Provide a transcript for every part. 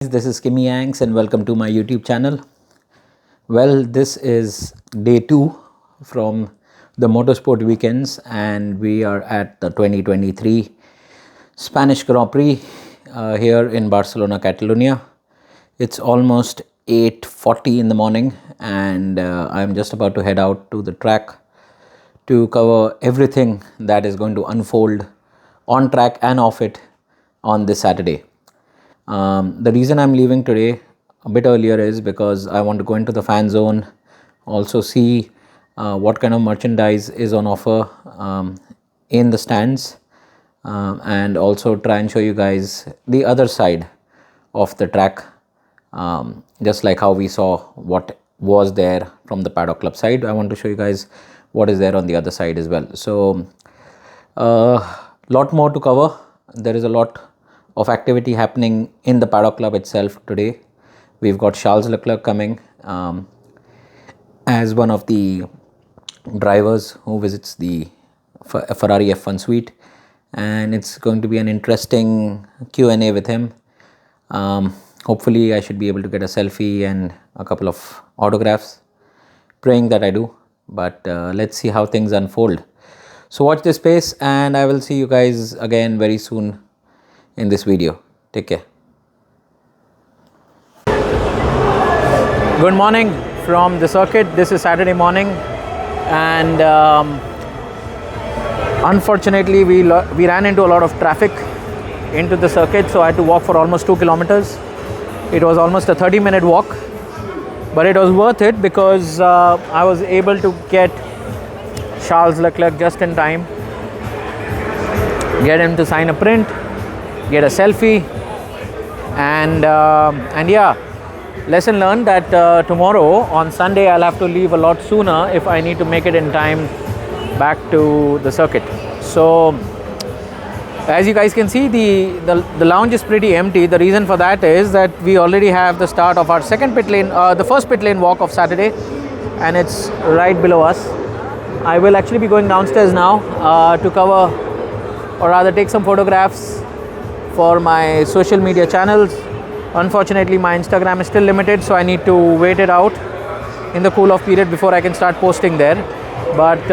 This is Kimmy Yanks and welcome to my YouTube channel. Well, this is day 2 from the Motorsport Weekends and we are at the 2023 Spanish Grand Prix here in Barcelona-Catalunya. It's almost 8:40 in the morning and I'm just about to head out to the track to cover everything that is going to unfold on track and off it on this Saturday. The reason I'm leaving today a bit earlier is because I want to go into the fan zone, also see what kind of merchandise is on offer in the stands, and also try and show you guys the other side of the track, just like how we saw what was there from the Paddock Club side. I want to show you guys what is there on the other side as well. So lot more to cover. There is a lot of activity happening in the Paddock Club itself today. We've got Charles Leclerc coming as one of the drivers who visits the Ferrari F1 suite, and it's going to be an interesting Q&A with him. Hopefully I should be able to get a selfie and a couple of autographs, praying that I do, but let's see how things unfold. So watch this space and I will see you guys again very soon in this video. Take care. Good morning from the circuit. This is Saturday morning and unfortunately we ran into a lot of traffic into the circuit, so I had to walk for almost 2 kilometers. It was almost a 30-minute walk, but it was worth it because I was able to get Charles Leclerc just in time, get him to sign a print, get a selfie, and yeah, lesson learned that tomorrow on Sunday I'll have to leave a lot sooner if I need to make it in time back to the circuit. So as you guys can see, the lounge is pretty empty. The reason for that is that we already have the start of our second pit lane, the first pit lane walk of Saturday, and it's right below us. I will actually be going downstairs now to cover, or rather take some photographs for my social media channels. Unfortunately my Instagram is still limited, so I need to wait it out in the cool off period before I can start posting there. But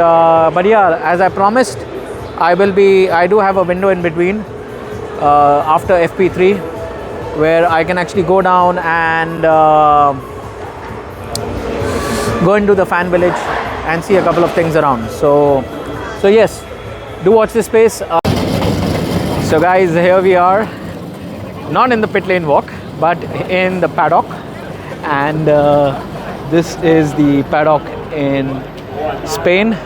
yeah, as I promised, I do have a window in between after FP3 where I can actually go down and go into the fan village and see a couple of things around. So yes, do watch this space. So guys, here we are, not in the pit lane walk, but in the paddock, and this is the paddock in Spain,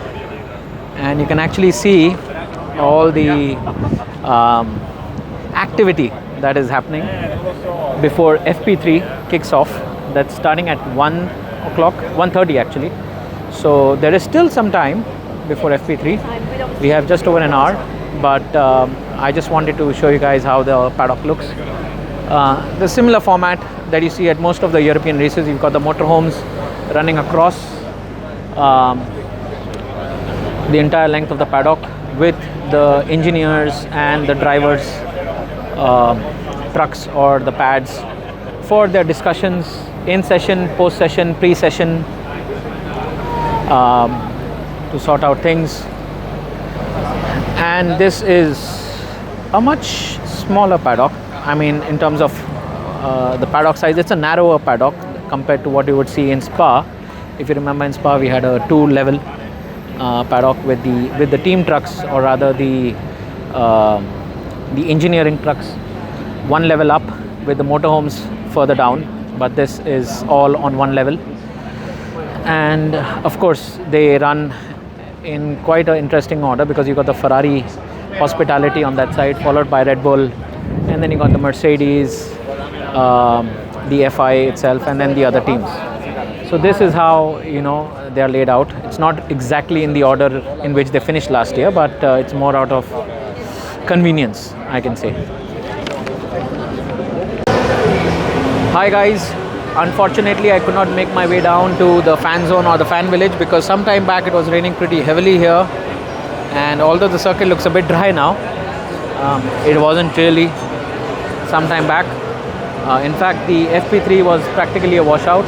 and you can actually see all the activity that is happening before FP3 kicks off. That's starting at 1 o'clock, 1:30 actually. So there is still some time before FP3. We have just over an hour, but I just wanted to show you guys how the paddock looks. The similar format that you see at most of the European races. You've got the motorhomes running across the entire length of the paddock with the engineers and the drivers' trucks or the pads for their discussions in session, post session, pre-session, to sort out things. And this is a much smaller paddock. I mean, in terms of the paddock size, it's a narrower paddock compared to what you would see in Spa. If you remember, in Spa we had a 2-level paddock with the team trucks, or rather the engineering trucks, 1 level up with the motorhomes further down. But this is all on 1 level, and of course they run in quite an interesting order because you got the Ferrari hospitality on that side, followed by Red Bull, and then you got the Mercedes, the FI itself, and then the other teams. So this is how, you know, they are laid out. It's not exactly in the order in which they finished last year, but it's more out of convenience, I can say. Hi guys, unfortunately I could not make my way down to the fan zone or the fan village because some time back it was raining pretty heavily here, and although the circuit looks a bit dry now, it wasn't really some time back. In fact, the FP3 was practically a washout,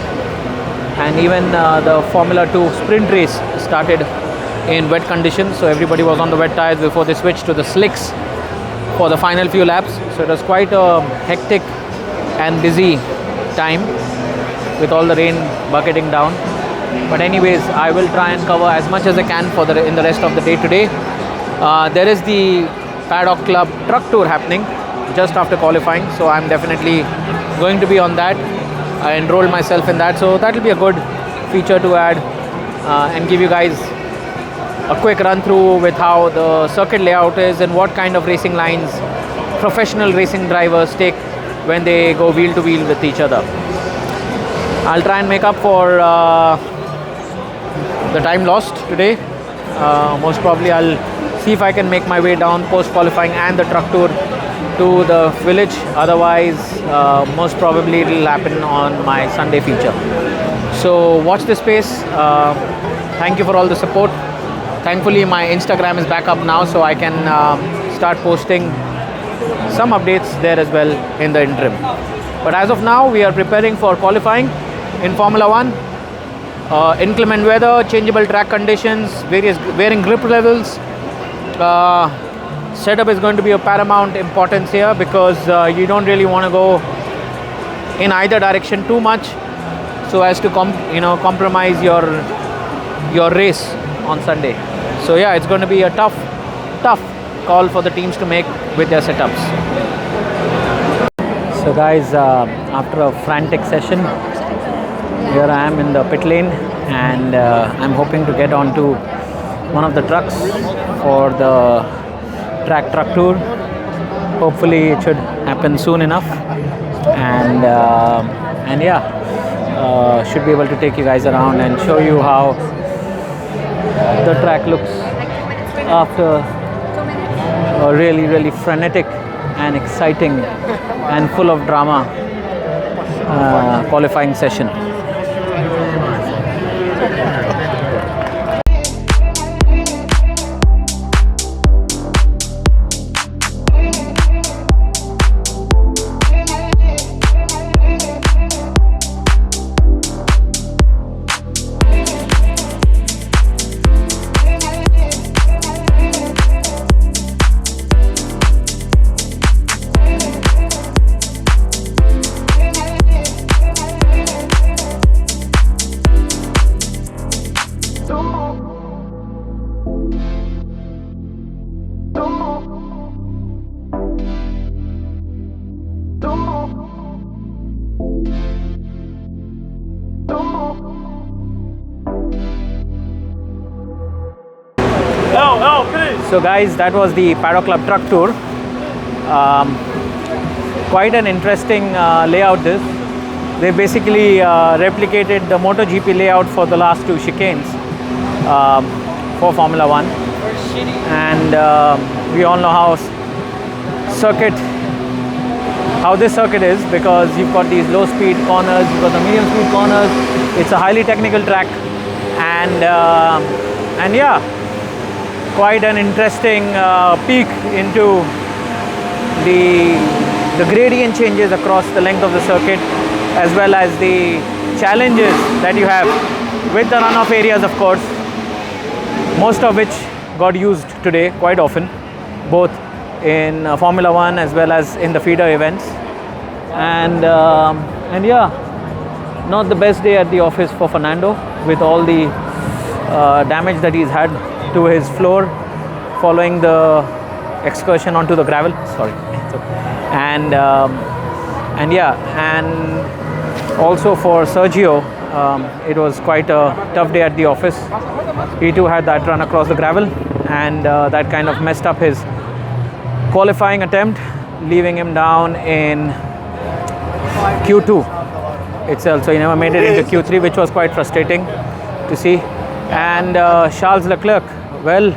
and even the Formula 2 sprint race started in wet conditions, so everybody was on the wet tires before they switched to the slicks for the final few laps. So it was quite a hectic and busy time with all the rain bucketing down. But anyways, I will try and cover as much as I can in the rest of the day today. There is the Paddock Club truck tour happening just after qualifying, so I'm definitely going to be on that. I enrolled myself in that, so that will be a good feature to add and give you guys a quick run through with how the circuit layout is and what kind of racing lines professional racing drivers take when they go wheel to wheel with each other. I'll try and make up for the time lost today. Most probably I'll see if I can make my way down post qualifying and the truck tour to the village. Otherwise, most probably it will happen on my Sunday feature. So watch this space. Thank you for all the support. Thankfully my Instagram is back up now, so I can start posting some updates there as well in the interim. But as of now, we are preparing for qualifying in Formula 1. Inclement weather, changeable track conditions, various varying grip levels. Setup is going to be of paramount importance here, because you don't really want to go in either direction too much so as to compromise your race on Sunday. So yeah, it's going to be a tough call for the teams to make with their setups. So guys, after a frantic session, here I am in the pit lane, and I'm hoping to get onto one of the trucks for the track truck tour. Hopefully it should happen soon enough, and yeah, should be able to take you guys around and show you how the track looks after a really frenetic and exciting and full of drama qualifying session. So guys, that was the Paddock Club truck tour. Quite an interesting layout this. They basically replicated the MotoGP layout for the last two chicanes for Formula 1. And we all know how this circuit is, because you've got these low speed corners, you've got the medium speed corners. It's a highly technical track, and yeah, quite an interesting peek into the gradient changes across the length of the circuit, as well as the challenges that you have with the runoff areas, of course, most of which got used today quite often, both in Formula 1 as well as in the feeder events. And yeah, not the best day at the office for Fernando, with all the damage that he's had to his floor following the excursion onto the gravel. Sorry. And yeah, and also for Sergio, it was quite a tough day at the office. He too had that run across the gravel, and that kind of messed up his qualifying attempt, leaving him down in Q2 itself. So he never made it into Q3, which was quite frustrating to see. And Charles Leclerc, well,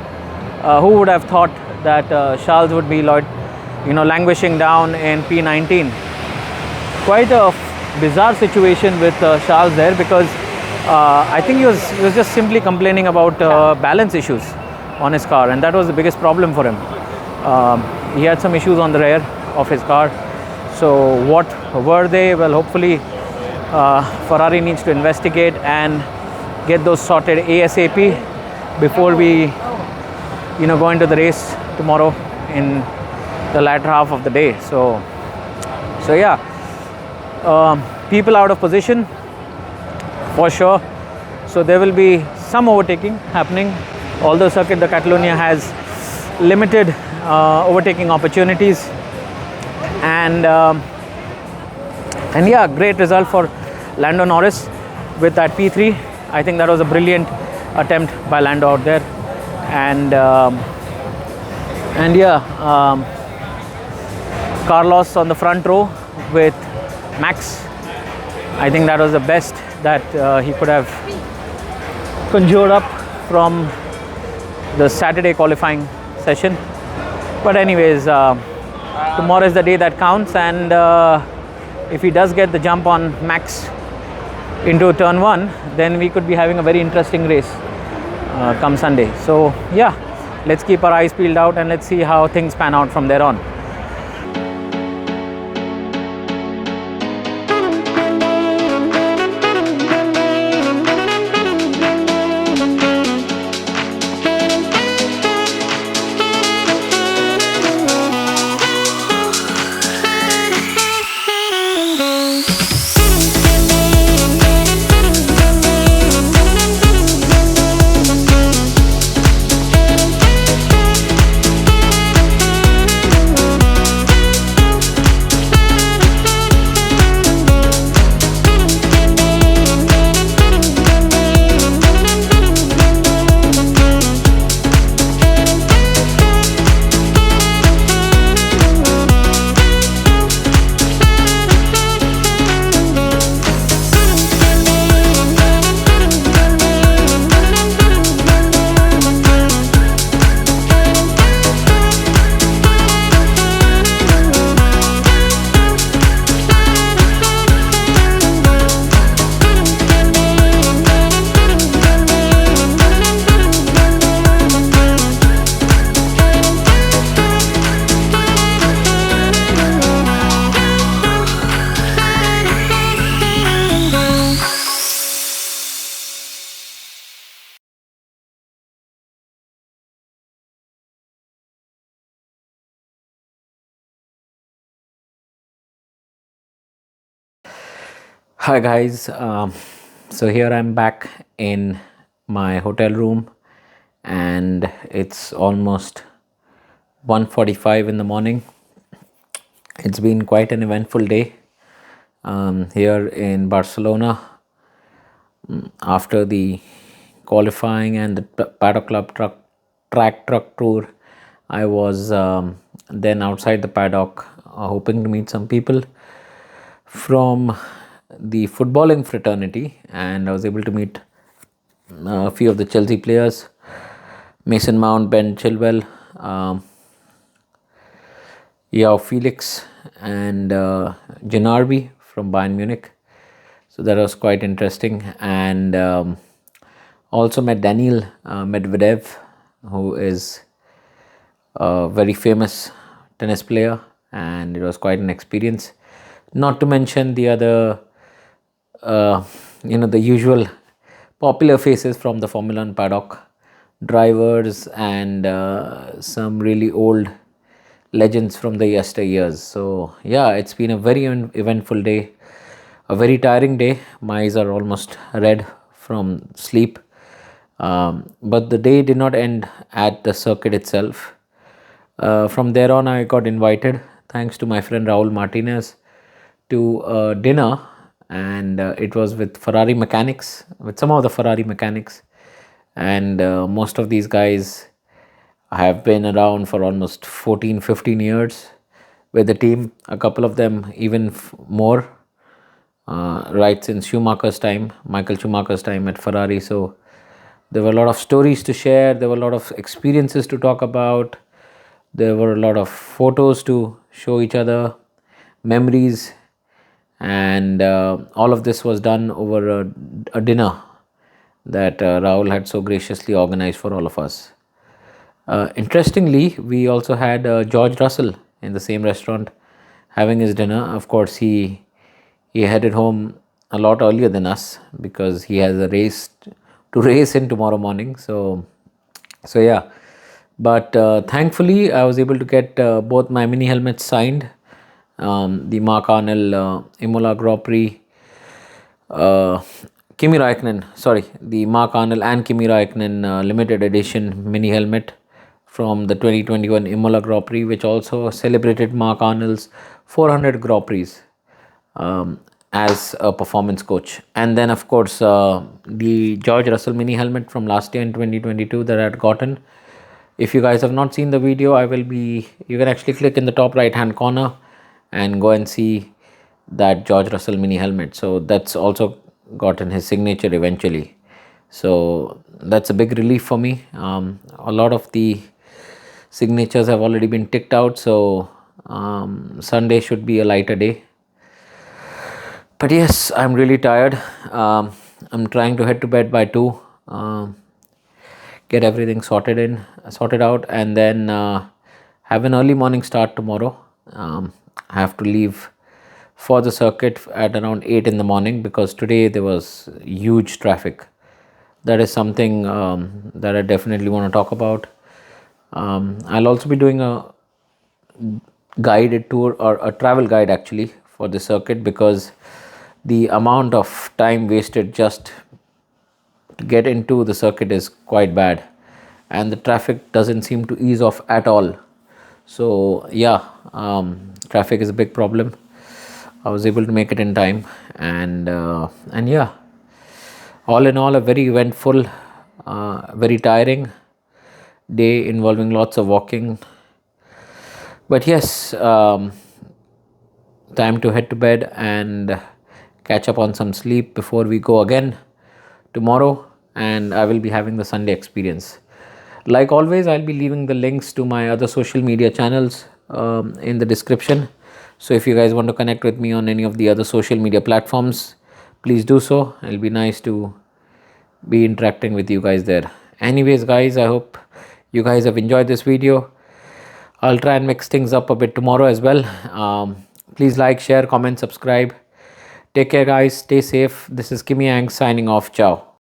who would have thought that Charles would be languishing down in P19. Quite a bizarre situation with Charles there, because I think he was just simply complaining about balance issues on his car, and that was the biggest problem for him. He had some issues on the rear of his car, So what were they? Well, hopefully Ferrari needs to investigate and get those sorted ASAP before we go into the race tomorrow in the latter half of the day. So yeah, people out of position for sure. So there will be some overtaking happening, although Circuit de Catalunya has limited overtaking opportunities. And yeah, great result for Lando Norris with that P3. I think that was a brilliant attempt by Lando out there. And yeah, Carlos on the front row with Max. I think that was the best that he could have conjured up from the Saturday qualifying session. But anyways, tomorrow is the day that counts, and if he does get the jump on Max into turn 1, then we could be having a very interesting race come Sunday. So yeah, let's keep our eyes peeled out and let's see how things pan out from there on. Hi guys, so here I'm back in my hotel room and it's almost 1:45 in the morning. It's been quite an eventful day here in Barcelona. After the qualifying and the Paddock Club track truck tour, I was then outside the paddock hoping to meet some people from the footballing fraternity, and I was able to meet a few of the Chelsea players, Mason Mount, Ben Chilwell, Joao Felix and Gnabry from Bayern Munich. So that was quite interesting. And also met Daniil Medvedev, who is a very famous tennis player, and it was quite an experience. Not to mention the other the usual popular faces from the Formula 1 paddock, drivers and some really old legends from the yesteryears. So yeah, it's been a very eventful day, a very tiring day. My eyes are almost red from sleep, but the day did not end at the circuit itself. From there on, I got invited, thanks to my friend Raul Martinez, to dinner, and it was with Ferrari mechanics, with some of the Ferrari mechanics. And most of these guys have been around for almost 14-15 years with the team. A couple of them even more, right since Schumacher's time, Michael Schumacher's time at Ferrari. So there were a lot of stories to share, there were a lot of experiences to talk about, there were a lot of photos to show each other, memories, and all of this was done over a dinner that Rahul had so graciously organized for all of us. Interestingly, we also had George Russell in the same restaurant having his dinner. Of course, he headed home a lot earlier than us because he has a race to race in tomorrow morning. So yeah, but thankfully I was able to get both my mini helmets signed. The Mark Arnell Imola Grand Prix, uh, Kimi Raikkonen, sorry, the Mark Arnell and Kimi Raikkonen limited edition mini helmet from the 2021 Imola Grand Prix, which also celebrated Mark Arnell's 400 Grand Prix as a performance coach. And then, of course, the George Russell mini helmet from last year in 2022 that I had gotten. If you guys have not seen the video, you can actually click in the top right hand corner and go and see that George Russell mini helmet. So that's also gotten his signature eventually. So that's a big relief for me. A lot of the signatures have already been ticked out, so Sunday should be a lighter day. But yes, I'm really tired. I'm trying to head to bed by 2. Get everything sorted out, and then have an early morning start tomorrow. I have to leave for the circuit at around 8 in the morning because today there was huge traffic. That is something that I definitely want to talk about. I'll also be doing a guided tour, or a travel guide actually, for the circuit, because the amount of time wasted just to get into the circuit is quite bad, and the traffic doesn't seem to ease off at all. So yeah, traffic is a big problem. I was able to make it in time, and yeah, all in all, a very eventful, very tiring day involving lots of walking. But yes, time to head to bed and catch up on some sleep before we go again tomorrow, and I will be having the Sunday experience. Like always, I'll be leaving the links to my other social media channels in the description. So if you guys want to connect with me on any of the other social media platforms, please do so. It'll be nice to be interacting with you guys there. Anyways, guys, I hope you guys have enjoyed this video. I'll try and mix things up a bit tomorrow as well. Please like, share, comment, subscribe. Take care, guys. Stay safe. This is Kimi Yang signing off. Ciao.